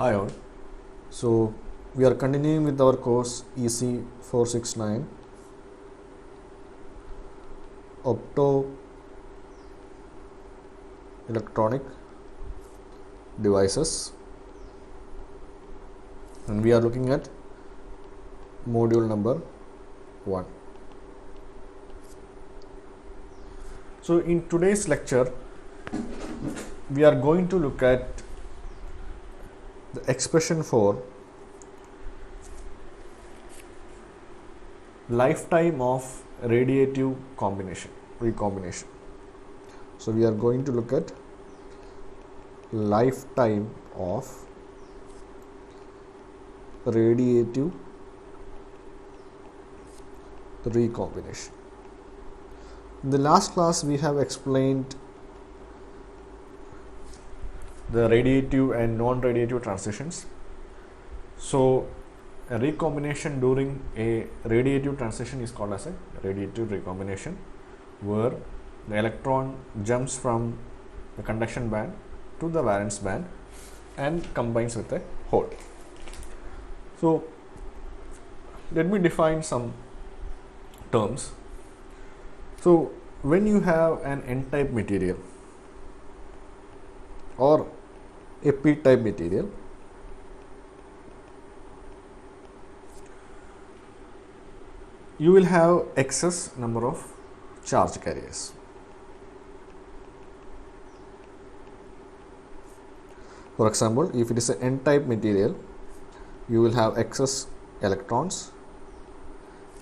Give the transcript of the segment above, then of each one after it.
Hi all. So we are continuing with our course EC 469 Opto Electronic Devices, and we are looking at module number 1. So in today's lecture we are going to look at the expression for lifetime of radiative recombination. So we are going to look at lifetime of radiative recombination. In the last class we have explained the radiative and non-radiative transitions. So a recombination during a radiative transition is called as a radiative recombination, where the electron jumps from the conduction band to the valence band and combines with a hole. So let me define some terms. So when you have an N-type material or a P-type material, you will have excess number of charge carriers. For example, if it is an N-type material, you will have excess electrons,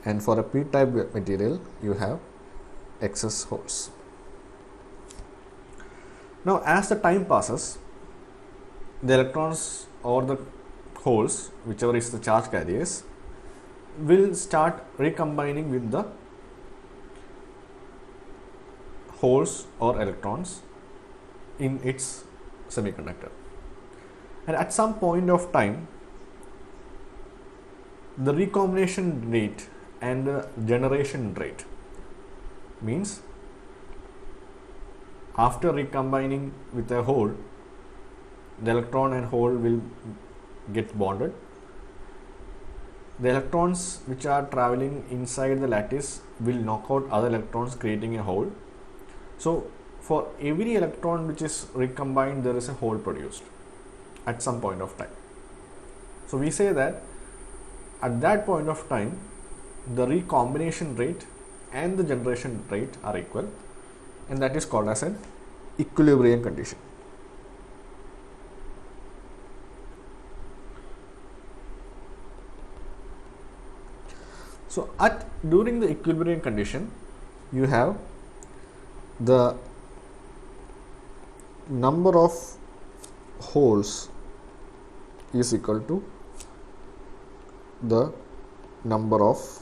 and for a P-type material, you have excess holes. Now, as the time passes, the electrons or the holes, whichever is the charge carriers, will start recombining with the holes or electrons in its semiconductor. And at some point of time, the recombination rate and the generation rate means after recombining with a hole, the electron and hole will get bonded. The electrons which are traveling inside the lattice will knock out other electrons, creating a hole. So for every electron which is recombined, there is a hole produced at some point of time. So we say that at that point of time, the recombination rate and the generation rate are equal, and that is called as an equilibrium condition. So during the equilibrium condition, you have the number of holes is equal to the number of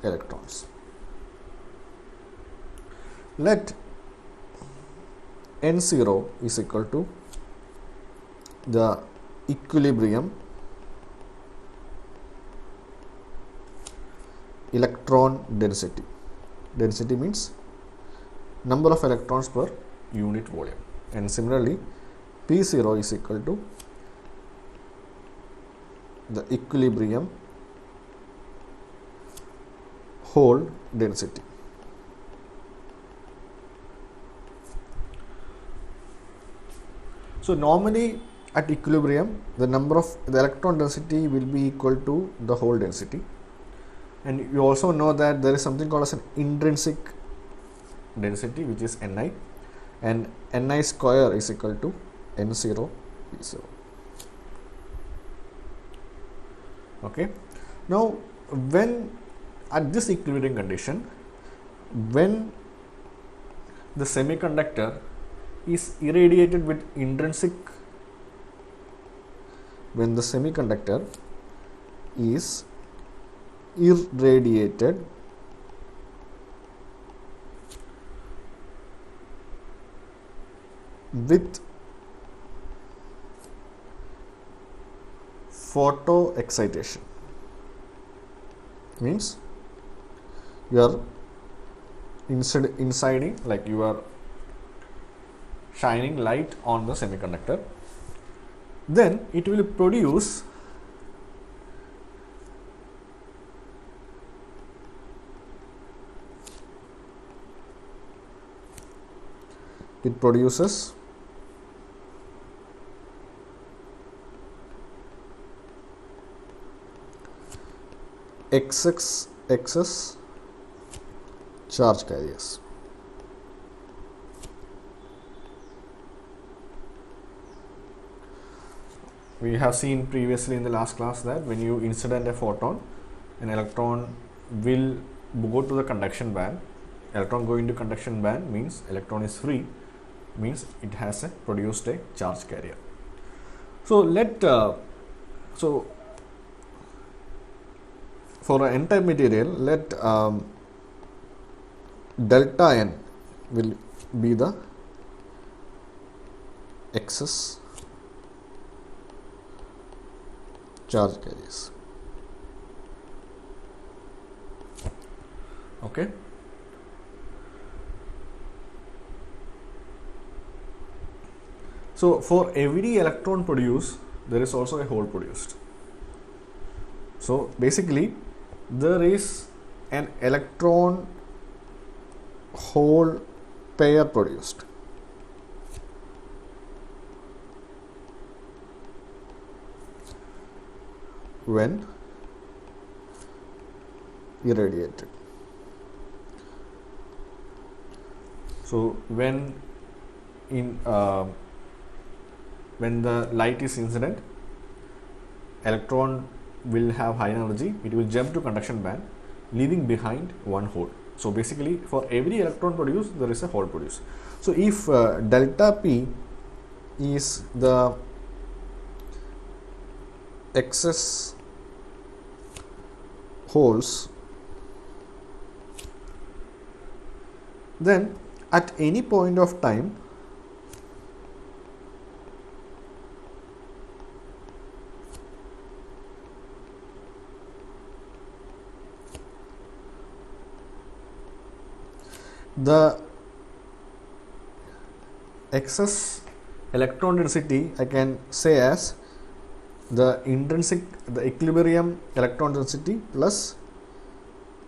electrons. Let N0 is equal to the equilibrium electron density. Density means number of electrons per unit volume, and similarly P0 is equal to the equilibrium hole density. So normally at equilibrium, the electron density will be equal to the hole density. And you also know that there is something called as an intrinsic density, which is Ni, and Ni square is equal to N0 P0. Okay. Now, when at this equilibrium condition, when the semiconductor is irradiated with intrinsic, when the semiconductor is irradiated with photo excitation, means you are inciting, like you are shining light on the semiconductor, then it will produce it produces excess charge carriers. We have seen previously in the last class that when you incident a photon, an electron will go to the conduction band. Electron going to conduction band means electron is free, means it has produced a charge carrier. So for an n-type material, let delta n will be the excess charge carriers. Okay. So for every electron produced, there is also a hole produced. So basically, there is an electron hole pair produced. When irradiated. So when the light is incident, electron will have high energy, it will jump to conduction band, leaving behind one hole. So basically, for every electron produced, there is a hole produced. So if delta P is the excess holes, then at any point of time the excess electron density I can say as the equilibrium electron density plus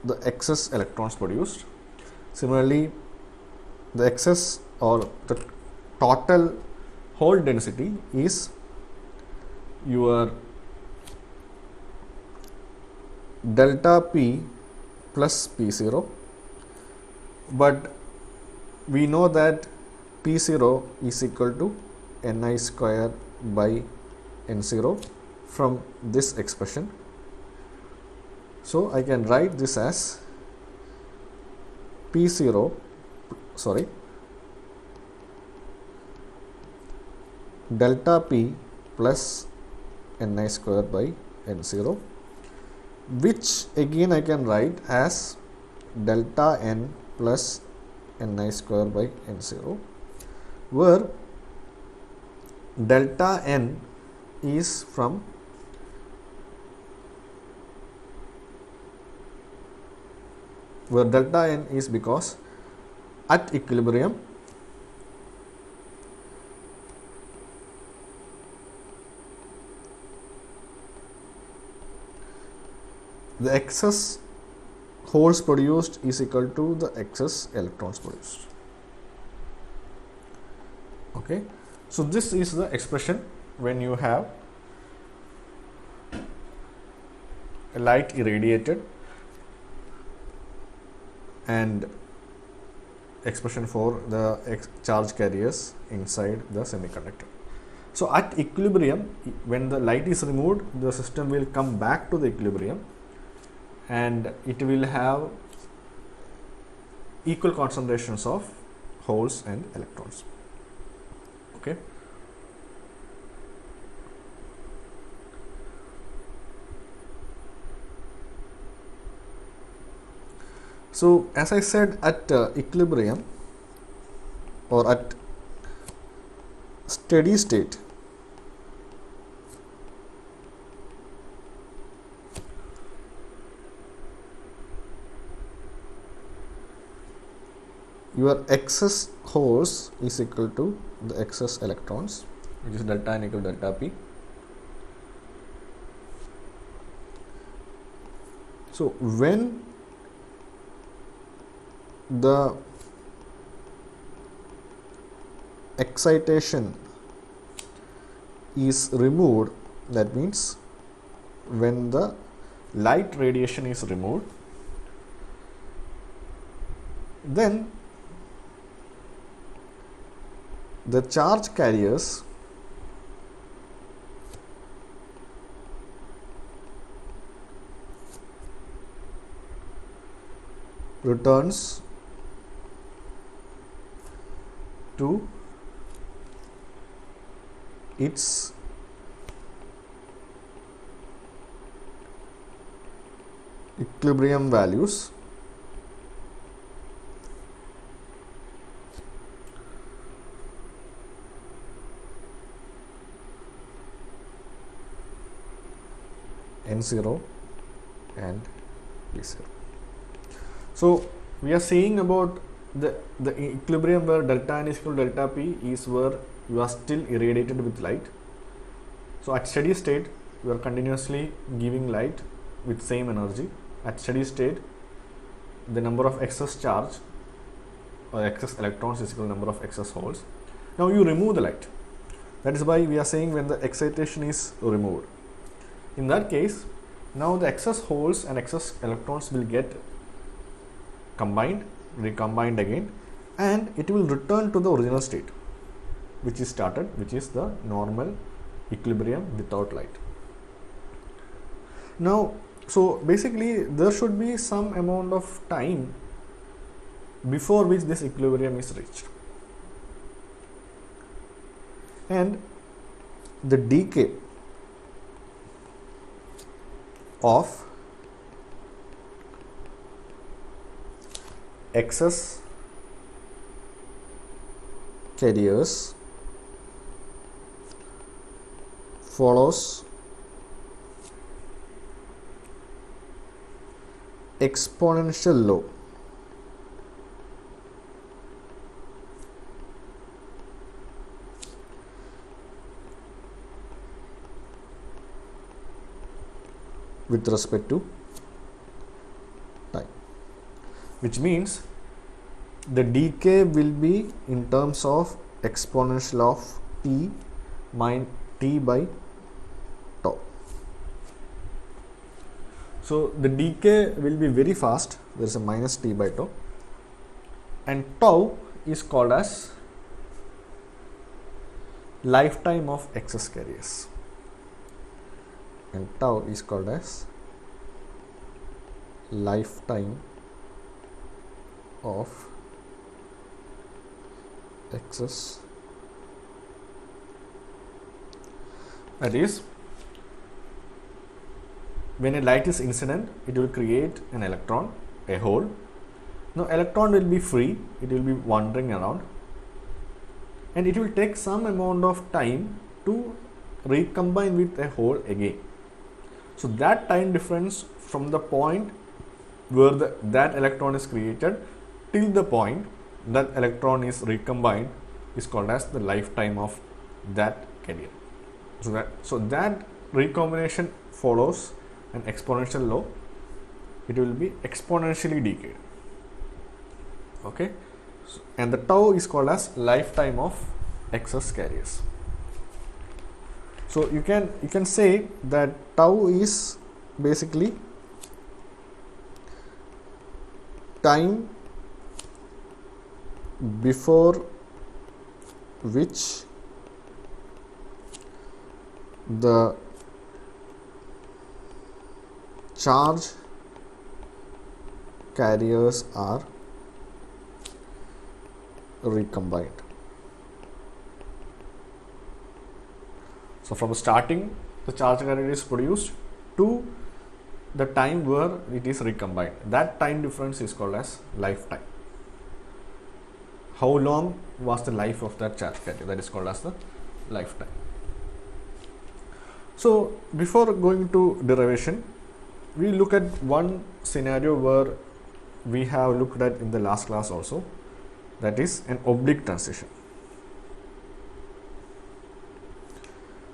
the excess electrons produced. Similarly, the excess or the total hole density is your delta P plus P0, but we know that P0 is equal to Ni square by N0 from this expression. So I can write this as delta P plus Ni square by N0, which again I can write as delta N plus Ni square by N0, where delta N is from delta N is because at equilibrium the excess holes produced is equal to the excess electrons produced. Okay, so this is the expression when you have a light irradiated and expression for the charge carriers inside the semiconductor. So at equilibrium, when the light is removed, the system will come back to the equilibrium and it will have equal concentrations of holes and electrons. Okay. So as I said, at equilibrium or at steady state, your excess holes is equal to the excess electrons, which is delta N equal to delta P, So when the excitation is removed, that means when the light radiation is removed, then the charge carriers returns to its equilibrium values N0 and P0. So we are saying about the equilibrium where delta N is equal to delta P is where you are still irradiated with light. So at steady state you are continuously giving light with same energy. At steady state the number of excess charge or excess electrons is equal to number of excess holes. Now you remove the light. That is why we are saying when the excitation is removed. In that case, now the excess holes and excess electrons will get combined, recombined again, and it will return to the original state which is started, which is the normal equilibrium without light. Now, so basically there should be some amount of time before which this equilibrium is reached, and the decay of excess carriers follows exponential law. With respect to time, which means the decay will be in terms of exponential of t minus t by tau. So the decay will be very fast. There is a minus t by tau, and tau is called as lifetime of excess carriers, and tau is called as lifetime of excess. That is, when a light is incident, it will create an electron, a hole. Now electron will be free, it will be wandering around, and it will take some amount of time to recombine with a hole again. So that time difference from the point where that electron is created till the point that electron is recombined is called as the lifetime of that carrier. So that recombination follows an exponential law. It will be exponentially decayed. Okay, and the tau is called as lifetime of excess carriers. So you can say that tau is basically time before which the charge carriers are recombined. So from starting the charge carrier is produced to the time where it is recombined, that time difference is called as lifetime. How long was the life of that charge carrier? That is called as the lifetime. So before going to derivation, we look at one scenario where we have looked at in the last class also, that is an oblique transition.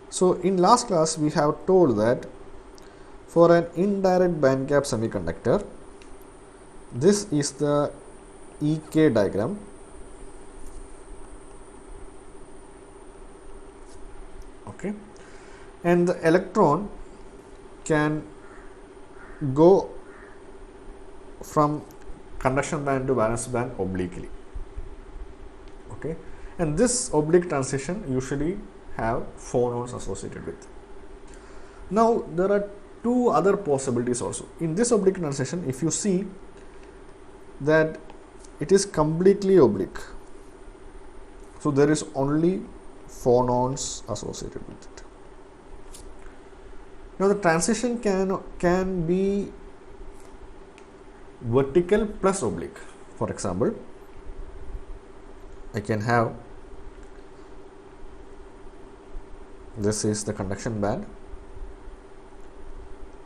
So in last class we have told that For an indirect band gap semiconductor, this is the EK diagram. Okay, and the electron can go from conduction band to valence band obliquely. Okay, and this oblique transition usually have phonons associated with. Now there are two other possibilities also. In this oblique transition, if you see that it is completely oblique, so there is only phonons associated with it. Now the transition can be vertical plus oblique. For example, I can have, this is the conduction band,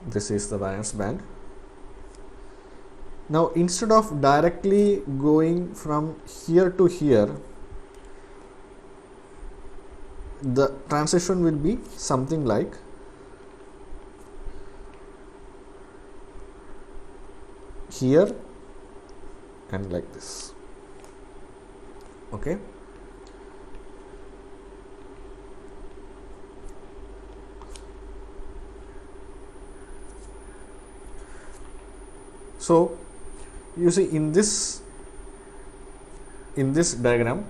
this is the valence band. Now instead of directly going from here to here, the transition will be something like here and like this. Okay, so you see in this diagram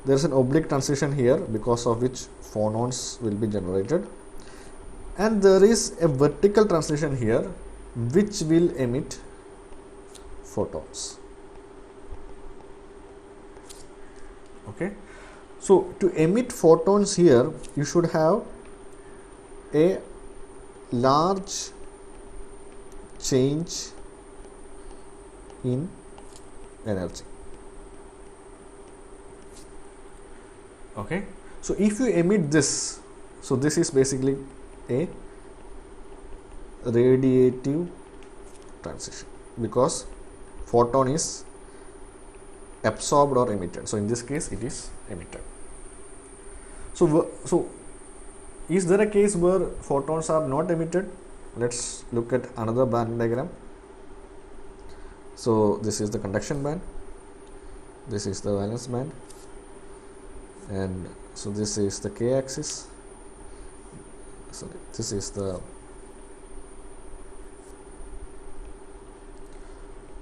there is an oblique transition here, because of which phonons will be generated, and there is a vertical transition here which will emit photons. Okay, so to emit photons here, you should have a large change in energy. Okay, so if you emit this, so this is basically a radiative transition, because photon is absorbed or emitted. So in this case it is emitted. So is there a case where photons are not emitted? Let's look at another band diagram. So this is the conduction band, this is the valence band, and so this is the K axis, sorry, this is the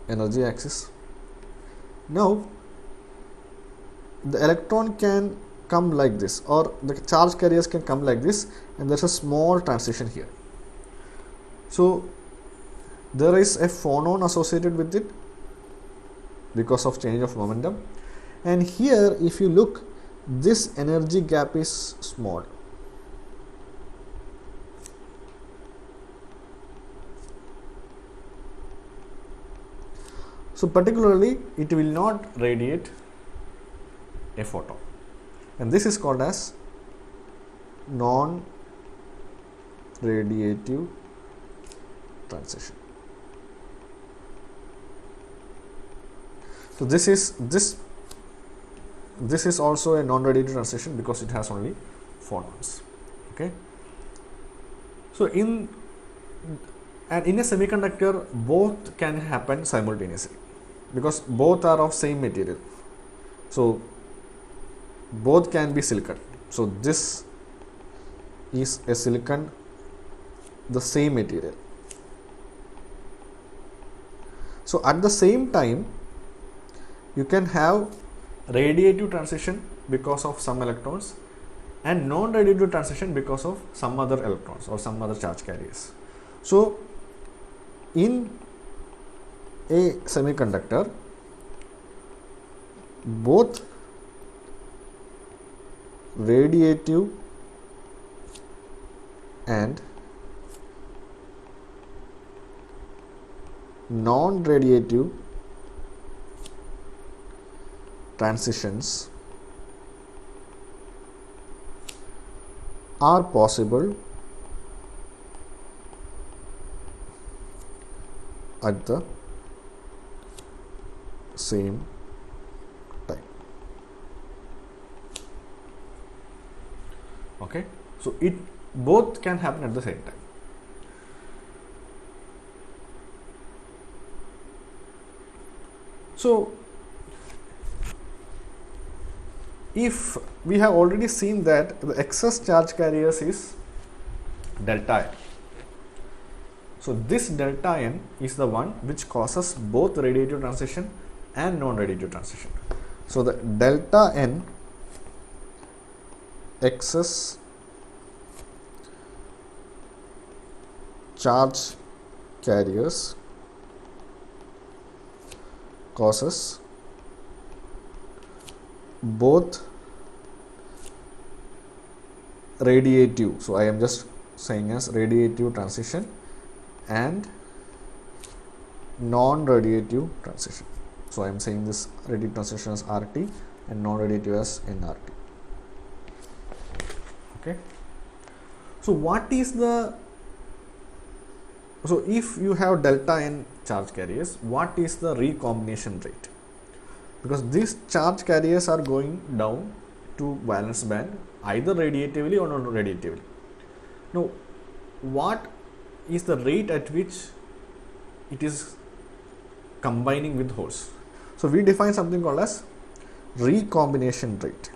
energy axis. Now the electron can come like this, or the charge carriers can come like this, and there's a small transition here. So there is a phonon associated with it because of change of momentum, and here if you look, this energy gap is small. So particularly it will not radiate a photon, and this is called as non-radiative transition. So this is also a non-radiative transition because it has only phonons. Okay, so in a semiconductor both can happen simultaneously, because both are of same material. So both can be silicon. So this is a silicon, the same material. So at the same time you can have radiative transition because of some electrons and non-radiative transition because of some other electrons or some other charge carriers. So in a semiconductor, both radiative and non-radiative transitions are possible at the same time. Okay, so it both can happen at the same time. So if we have already seen that the excess charge carriers is delta n. So this delta n is the one which causes both radiative transition and non-radiative transition. So the delta n excess charge carriers causes both radiative, so I am just saying as radiative transition and non-radiative transition. So I am saying this radiative transition as RT and non-radiative as nRT. Okay. So what is the, so if you have delta n charge carriers, what is the recombination rate? Because these charge carriers are going down to valence band either radiatively or non-radiatively. Now, what is the rate at which it is combining with holes? So we define something called as recombination rate.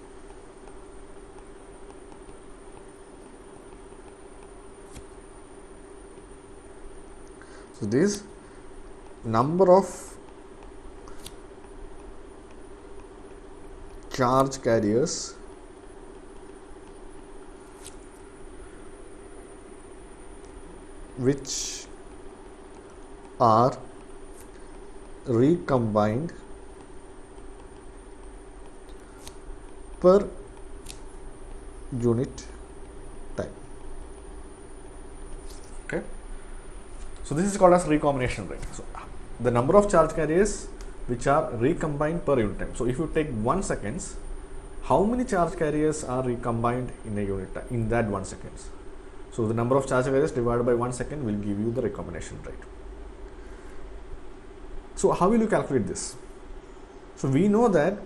So this number of charge carriers which are recombined per unit time. Okay. So this is called as recombination rate. So the number of charge carriers which are recombined per unit time. So if you take 1 seconds, how many charge carriers are recombined in a unit time, in that 1 seconds? So the number of charge carriers divided by 1 second will give you the recombination rate. So how will you calculate this? So we know that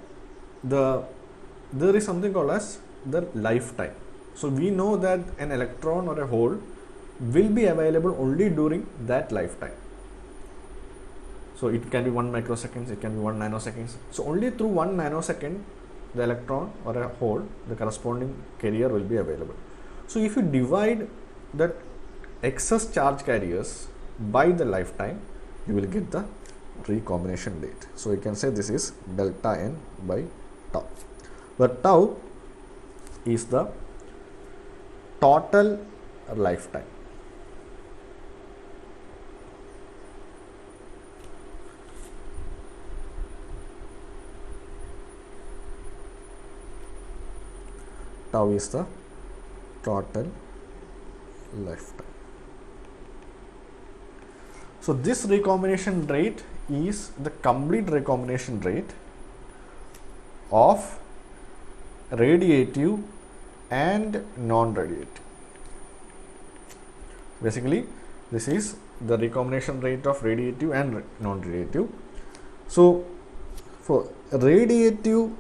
there is something called as the lifetime. So we know that an electron or a hole will be available only during that lifetime. So it can be 1 microseconds, it can be 1 nanoseconds. So only through 1 nanosecond the electron or a hole, the corresponding carrier will be available. So if you divide that excess charge carriers by the lifetime, you will get the recombination rate. So you can say this is delta n by tau, where tau is the total lifetime. Tau is the total lifetime. So this recombination rate is the complete recombination rate of radiative and non-radiative. Basically, this is the recombination rate of radiative and non-radiative. So for radiative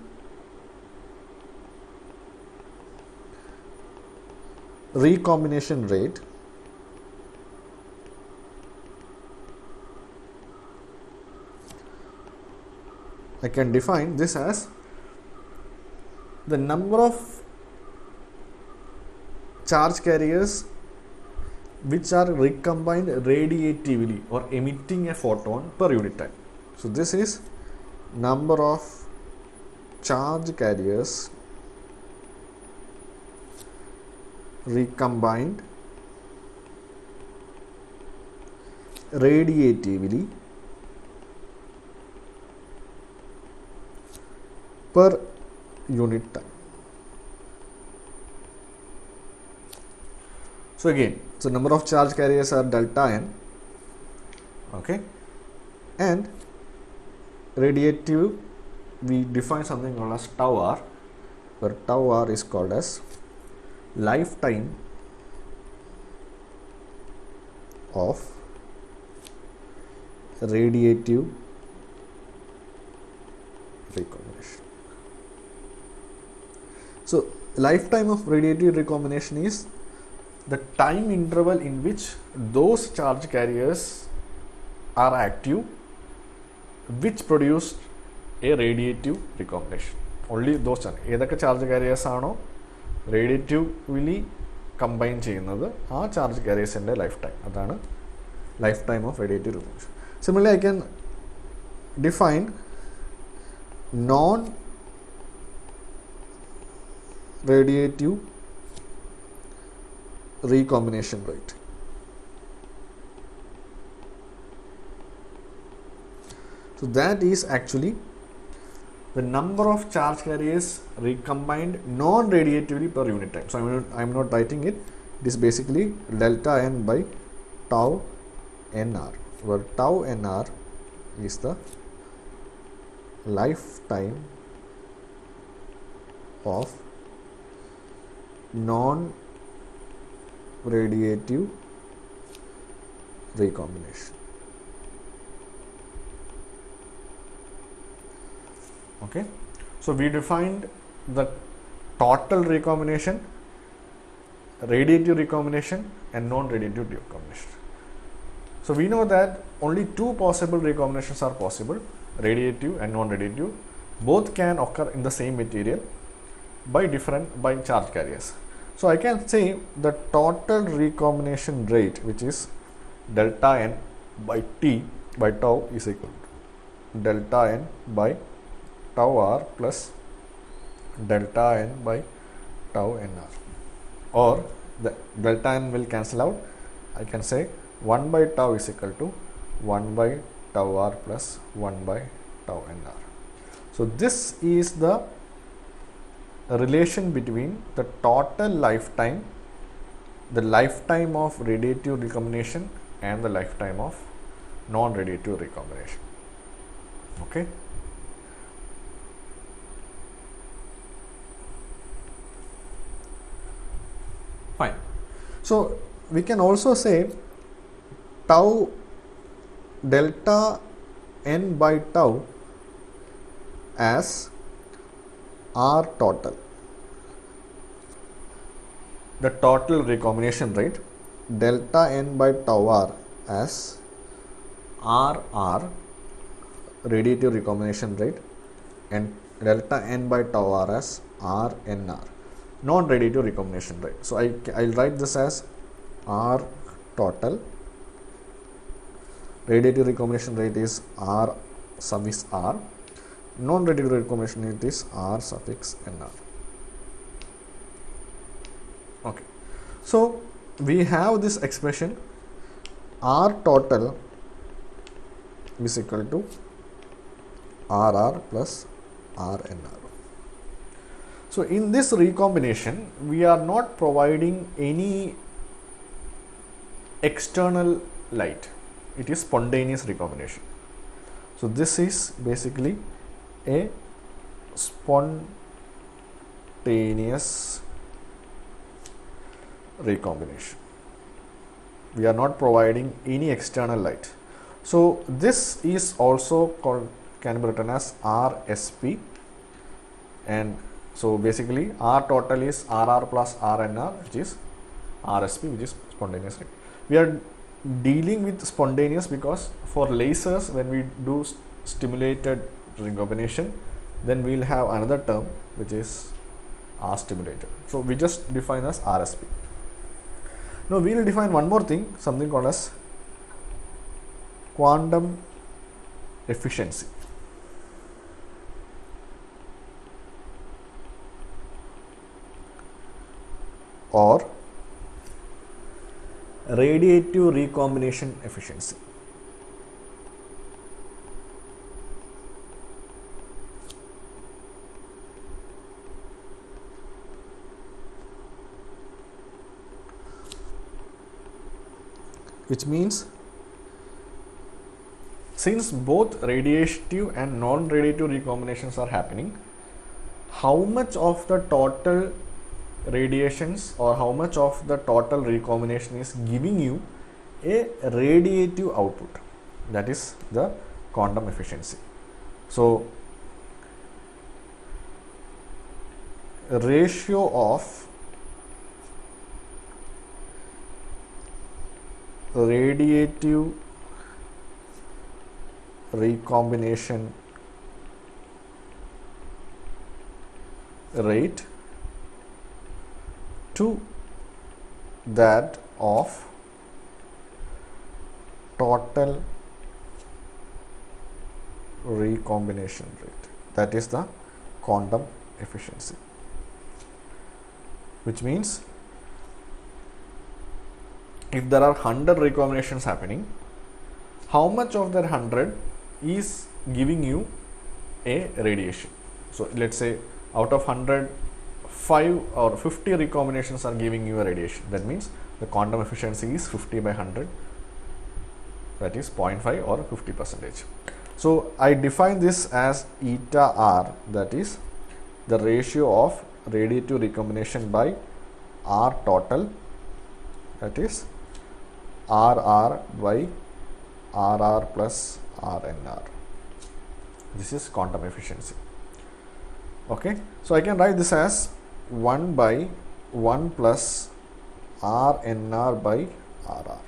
recombination rate, I can define this as the number of charge carriers which are recombined radiatively or emitting a photon per unit time. So this is number of charge carriers recombined radiatively per unit time. So again, so number of charge carriers are delta n, okay, and radiative we define something called as tau r, where tau r is called as lifetime of radiative recombination. So lifetime of radiative recombination is the time interval in which those charge carriers are active which produced a radiative recombination. Only those ഏതൊക്കെ charge careers ആണോ റേഡിയേറ്റീവ്ലി combine ചെയ്യുന്നത് ആ charge കാരിയേഴ്സിൻ്റെ life time, അതാണ് life time of radiative recombination. Similarly, I can define non-radiative recombination rate. So that is actually the number of charge carriers recombined non-radiatively per unit time. So I am not writing it. It is basically delta n by tau nr, where tau nr is the lifetime of non-radiative recombination. Okay, so we defined the total recombination, radiative recombination and non-radiative recombination. So we know that only two possible recombinations are possible, radiative and non-radiative. Both can occur in the same material by charge carriers. So I can say the total recombination rate, which is delta n by t by tau, is equal to delta n by tau r plus delta n by tau nr, or the delta n will cancel out. I can say 1 by tau is equal to 1 by tau r plus 1 by tau nr. So this is the relation between the total lifetime, the lifetime of radiative recombination and the lifetime of non-radiative recombination. Okay. Fine. So we can also say tau delta n by tau as R total, the total recombination rate, delta n by tau r as RR, radiative recombination rate, and delta n by tau r as RNR, non-radiative recombination rate. So I'll write this as R total, radiative recombination rate is R suffix R, non-radiative recombination rate is R suffix NR. Okay, so we have this expression R total is equal to RR plus RNR. So in this recombination, we are not providing any external light. It is spontaneous recombination. So this is basically a spontaneous recombination. We are not providing any external light. So this is also can be written as RSP, and so basically R total is RR plus RNR, which is RSP, which is spontaneous. We are dealing with spontaneous because for lasers, when we do stimulated recombination, then we will have another term which is R stimulated. So we just define as RSP. Now we will define one more thing, something called as quantum efficiency. Or radiative recombination efficiency. Which means, since both radiative and non-radiative recombinations are happening, how much of the total radiations or how much of the total recombination is giving you a radiative output, that is the quantum efficiency. So ratio of radiative recombination rate to that of total recombination rate. That is the quantum efficiency, which means if there are 100 recombinations happening, how much of that 100 is giving you a radiation? So let's say out of 100, 5 or 50 recombinations are giving you a radiation. That means the quantum efficiency is 50 by 100, that is 0.5 or 50%. So I define this as eta r, that is the ratio of radiative recombination by R total, that is RR by RR plus RNR. This is quantum efficiency. Okay, so I can write this as 1 by 1 plus RNR by RR.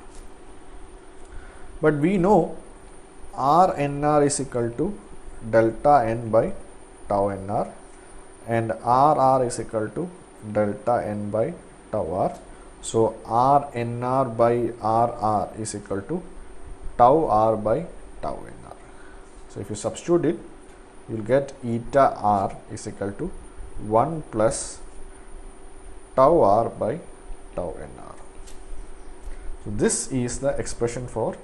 But we know RNR is equal to delta N by tau NR and RR is equal to delta N by tau R. So RNR by RR is equal to tau R by tau NR. So if you substitute it, you will get eta R is equal to 1 plus tau R by tau NR. So this is the expression for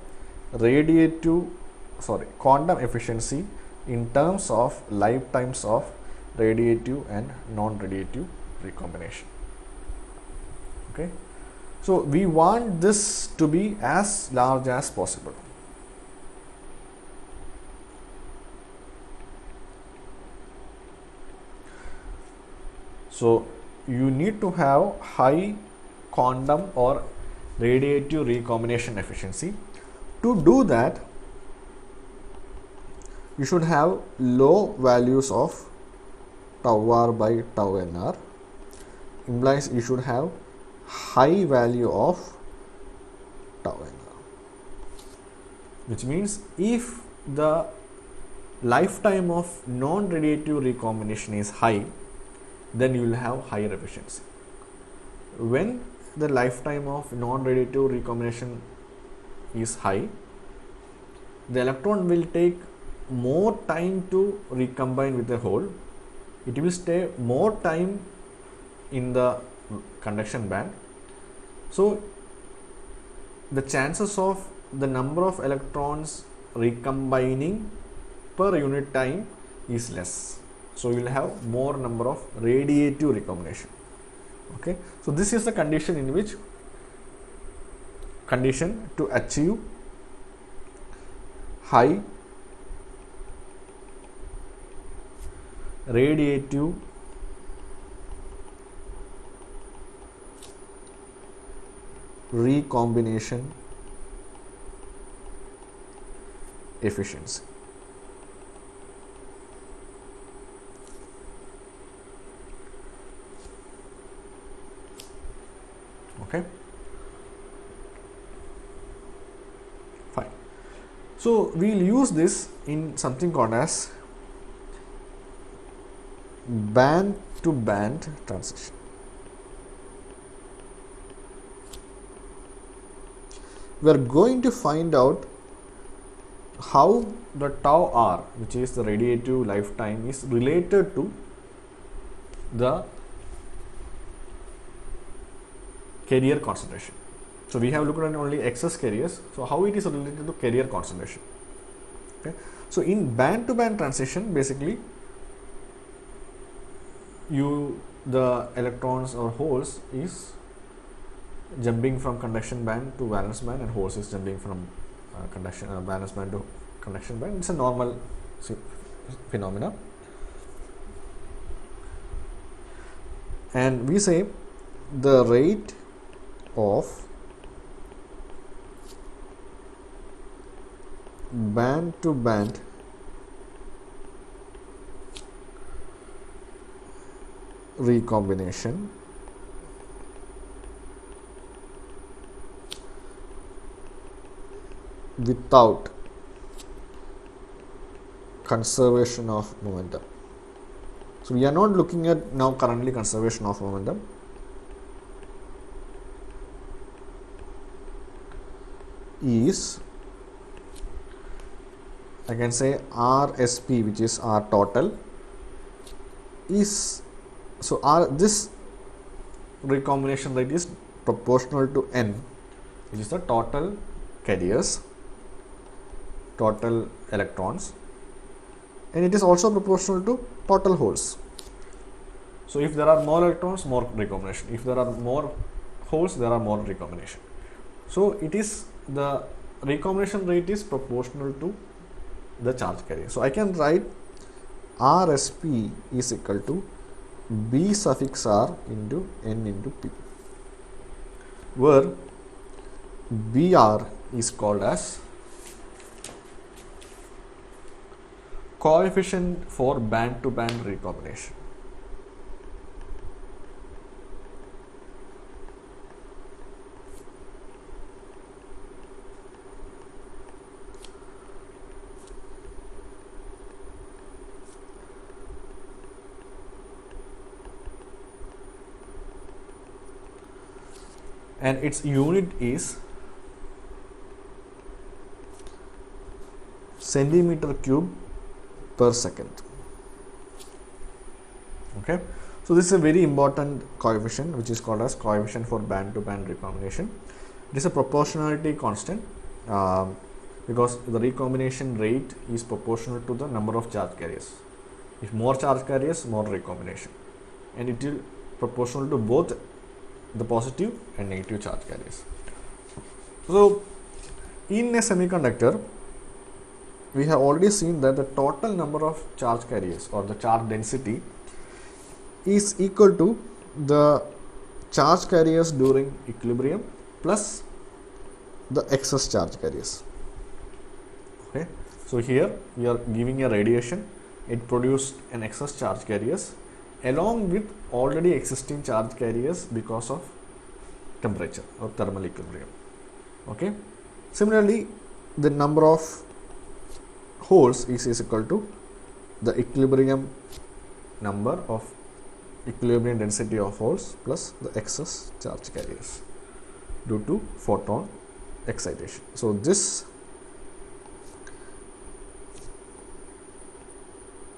quantum efficiency in terms of lifetimes of radiative and non-radiative recombination. Okay, so we want this to be as large as possible. So you need to have high quantum or radiative recombination efficiency. To do that, you should have low values of tau R by tau NR. Implies you should have high value of tau NR, which means if the lifetime of non-radiative recombination is high, then you will have higher efficiency. When the lifetime of non-radiative recombination is high, the electron will take more time to recombine with the hole. It will stay more time in the conduction band. So the chances of the number of electrons recombining per unit time is less. So you will have more number of radiative recombination. Okay, so this is the condition in which to achieve high radiative recombination efficiency. Okay, fine. So we will use this in something called as band to band transition. We are going to find out how the tau R, which is the radiative lifetime, is related to the carrier concentration. So we have looked at only excess carriers. So how it is related to carrier concentration. Okay. So in band to band transition, basically the electrons or holes is jumping from conduction band to valence band, and holes is jumping from valence band to conduction band. It's a normal phenomena. And we say the rate of band to band recombination without conservation of momentum. So we are not looking at now currently conservation of momentum. Is, I can say RSP, which is R total, is, so this recombination rate is proportional to N, which is the total carriers, total electrons, and it is also proportional to total holes. So if there are more electrons, more recombination. If there are more holes, there are more recombination. So it is, the recombination rate is proportional to the charge carrier. So I can write RSP is equal to B suffix R into N into P, where BR is called as coefficient for band to band recombination. And its unit is centimeter cube per second. Okay, so this is a very important coefficient, which is called as coefficient for band to band recombination. It is a proportionality constant because the recombination rate is proportional to the number of charge carriers. If more charge carriers, more recombination, and it is proportional to both the positive and negative charge carriers. So in a semiconductor, we have already seen that the total number of charge carriers or the charge density is equal to the charge carriers during equilibrium plus the excess charge carriers. Okay, so here we are giving a radiation, it produced an excess charge carriers along with already existing charge carriers because of temperature or thermal equilibrium. Okay, similarly the number of holes is equal to the equilibrium number of equilibrium density of holes plus the excess charge carriers due to photon excitation. So this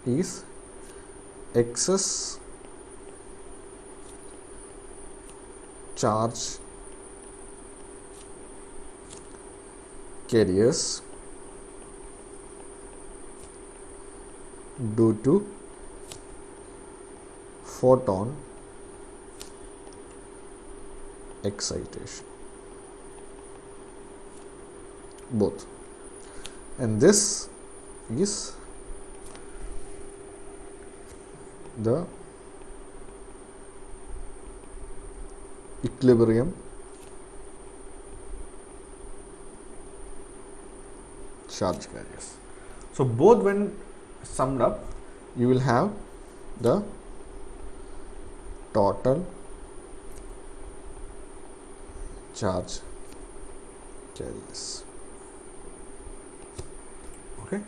is excess charge carriers due to photon excitation, both, and this is the equilibrium charge carriers. So both when summed up, you will have the total charge carriers. Okay,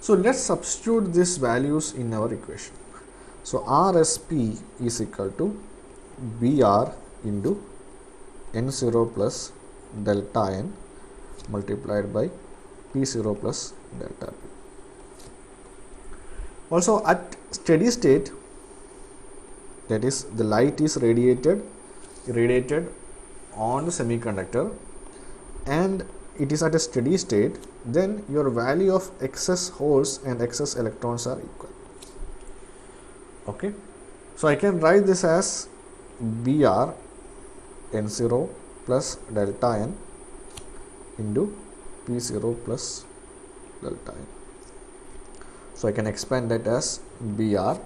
so let's substitute these values in our equation. So RSP is equal to BR into N0 plus delta N multiplied by P0 plus delta P. Also at steady state, that is the light is radiated on the semiconductor and it is at a steady state, then your value of excess holes and excess electrons are equal. Okay, so I can write this as BR N0 plus delta N into P0 plus delta N. So I can expand that as BR.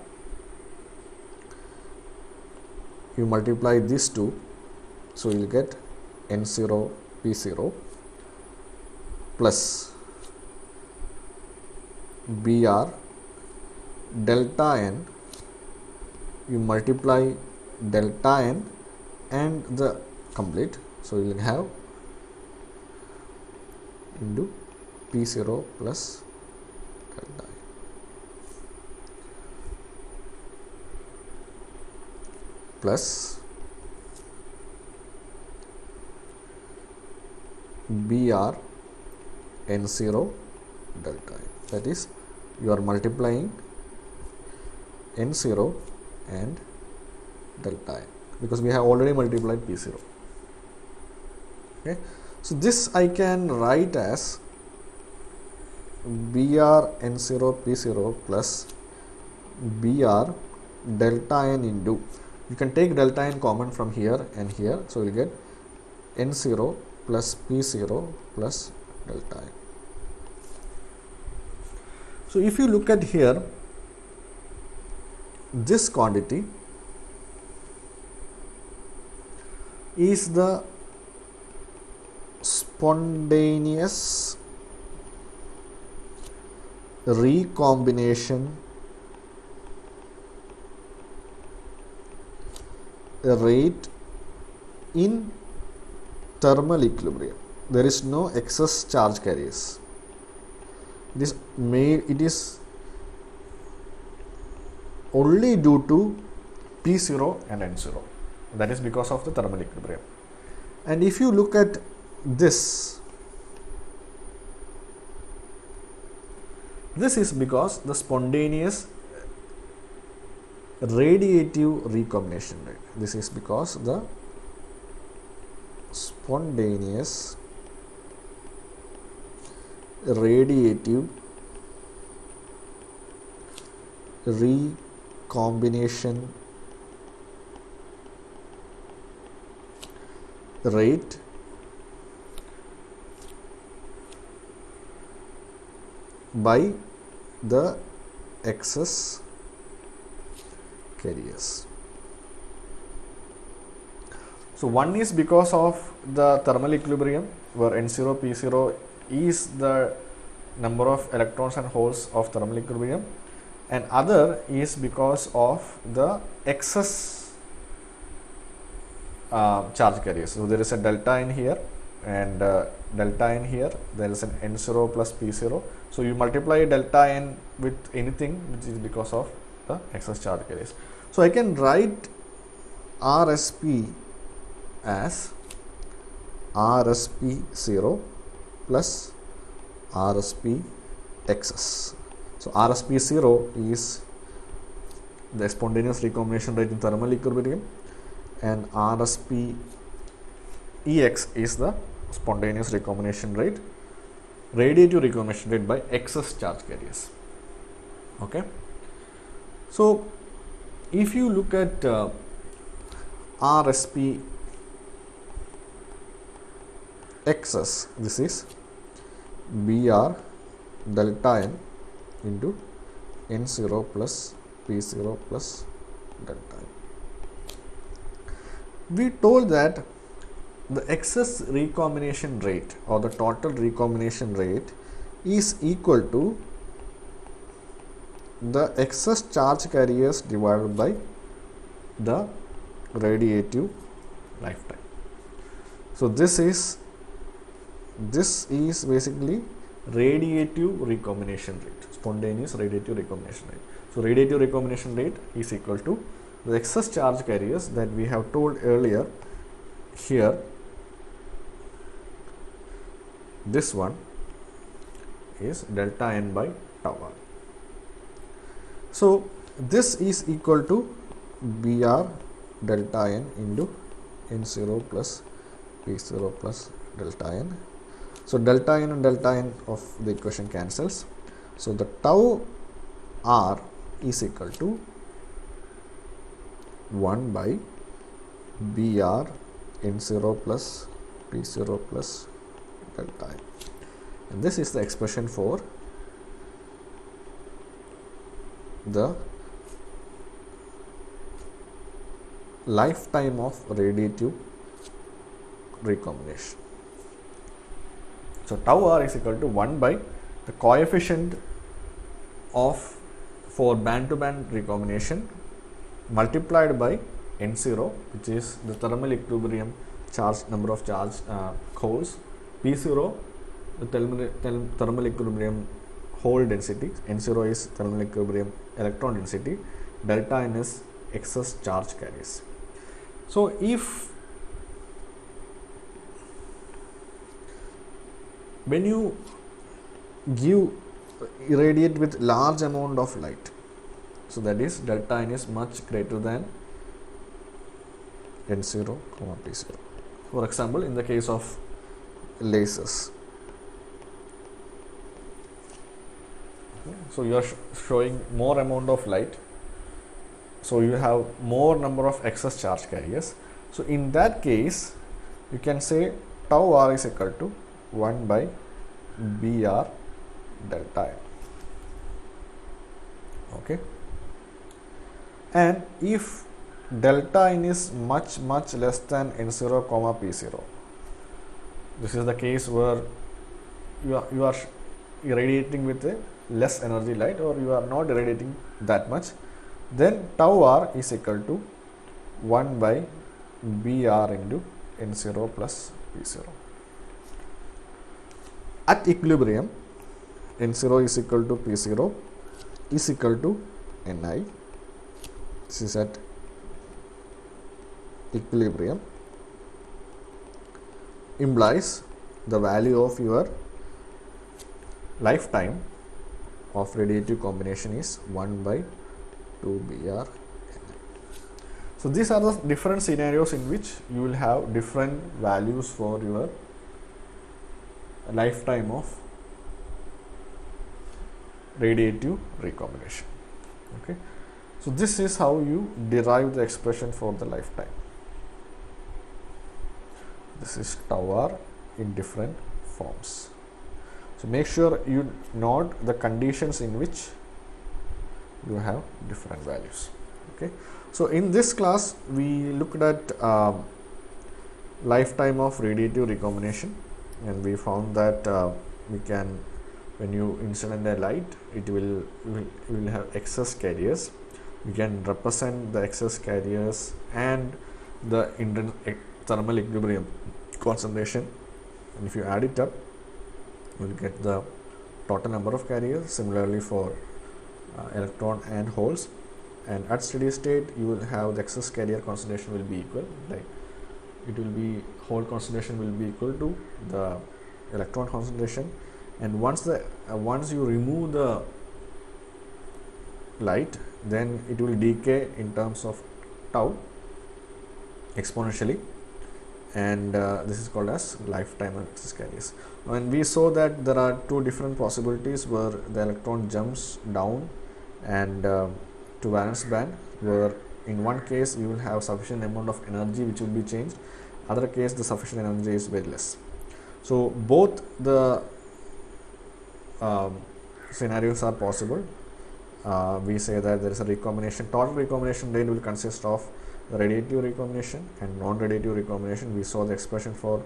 You multiply these two, so you will get N0 P0 plus BR delta N. You multiply delta N and the complete, so you will have into P0 plus delta N. plus Br N0 delta n. That is, you are multiplying N0 and delta n, because we have already multiplied P0. Okay, so this I can write as Br N0 P0 plus Br delta n into, you can take delta n common from here and here, so you will get N0 plus P0 plus delta n. So if you look at here, this quantity is the spontaneous recombination rate in thermal equilibrium. There is no excess charge carriers. It is only due to P0 and N0. That is because of the thermal equilibrium. And if you look at this is because the spontaneous radiative recombination rate. This is because the spontaneous radiative recombination rate by the excess carriers. So one is because of the thermal equilibrium, where N0 P0 is the number of electrons and holes of thermal equilibrium, and other is because of the excess charge carriers. So there is a delta n here and delta n here, there is an N0 plus P0. So you multiply delta n with anything which is because of the excess charge carriers. So I can write RSP as RSP0 plus RSP excess. So RSP0 is the spontaneous recombination rate in thermal equilibrium, and RSP EX is the spontaneous recombination rate, radiative recombination rate by excess charge carriers. Okay. So if you look at RSP excess, this is Br delta n into N0 plus P0 plus delta n. We told that the excess recombination rate or the total recombination rate is equal to the excess charge carriers divided by the radiative lifetime. So this is basically radiative recombination rate, spontaneous radiative recombination rate. So radiative recombination rate is equal to the excess charge carriers that we have told earlier here. This one is delta n by tau r. So this is equal to Br delta n into N0 plus P0 plus delta n. So delta n and delta n of the equation cancels. So the tau r is equal to 1 by Br N0 plus P0 plus delta n. And this is the expression for the lifetime of radiative recombination. So tau r is equal to 1 by the coefficient of for band-to-band recombination multiplied by N0, which is the thermal equilibrium charge, number of charge holes, P0 the thermal equilibrium hole density, N0 is thermal equilibrium electron density, delta n is excess charge carriers. So if when you irradiate with large amount of light, so that is delta n is much greater than n0, p0. For example, in the case of lasers, so you are showing more amount of light, so you have more number of excess charge carriers. So in that case, you can say tau r is equal to 1 by br delta n. Okay, and if delta n is much less than n0 comma p0, this is the case where you are irradiating with a less energy light, or you are not irradiating that much, then tau r is equal to 1 by br into n0 plus p0. At equilibrium, n0 is equal to p0 is equal to ni. This is at equilibrium, implies the value of your lifetime of radiative combination is 1 by 2 br. So these are the different scenarios in which you will have different values for your lifetime of radiative recombination. Okay, so this is how you derive the expression for the lifetime. This is tau r in different forms. So make sure you note the conditions in which you have different values. Okay, so in this class we looked at lifetime of radiative recombination, and we found that we can, when you incident a light, it will have excess carriers. We can represent the excess carriers and the thermal equilibrium concentration, and if you add it up, you will get the total number of carriers. Similarly for electron and holes, and at steady state you will have the excess carrier concentration will be equal, like it will be hole concentration will be equal to the electron concentration, and once you remove the light, then it will decay in terms of tau exponentially, and this is called as lifetime of excess carriers. And we saw that there are two different possibilities where the electron jumps down and to valence band, where in one case you will have sufficient amount of energy which will be changed, other case the sufficient energy is very less. So both the scenarios are possible. We say that there is a recombination, total recombination rate will consist of the radiative recombination and non-radiative recombination. We saw the expression for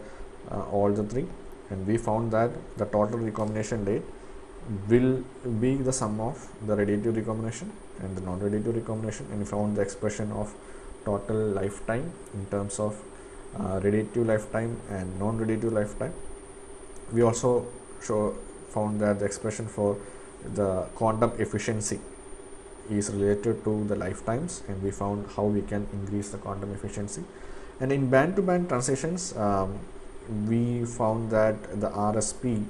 all the three, and we found that the total recombination rate will be the sum of the radiative recombination and the non-radiative recombination, and we found the expression of total lifetime in terms of radiative lifetime and non-radiative lifetime. We also found that the expression for the quantum efficiency is related to the lifetimes, and we found how we can increase the quantum efficiency. And in band-to-band transitions, we found that the RSP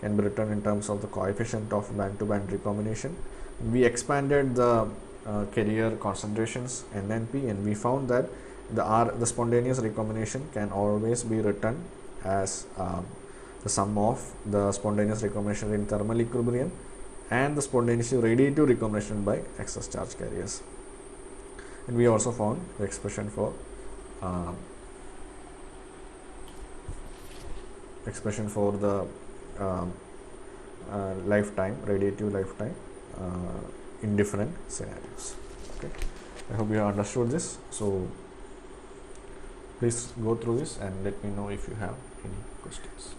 can be written in terms of the coefficient of band-to-band recombination. We expanded the carrier concentrations NNP, and we found that the spontaneous recombination can always be written as the sum of the spontaneous recombination in thermal equilibrium and the spontaneous radiative recombination by excess charge carriers. And we also found the expression for the lifetime, radiative lifetime in different scenarios. Okay, I hope you have understood this. So please go through this and let me know if you have any questions.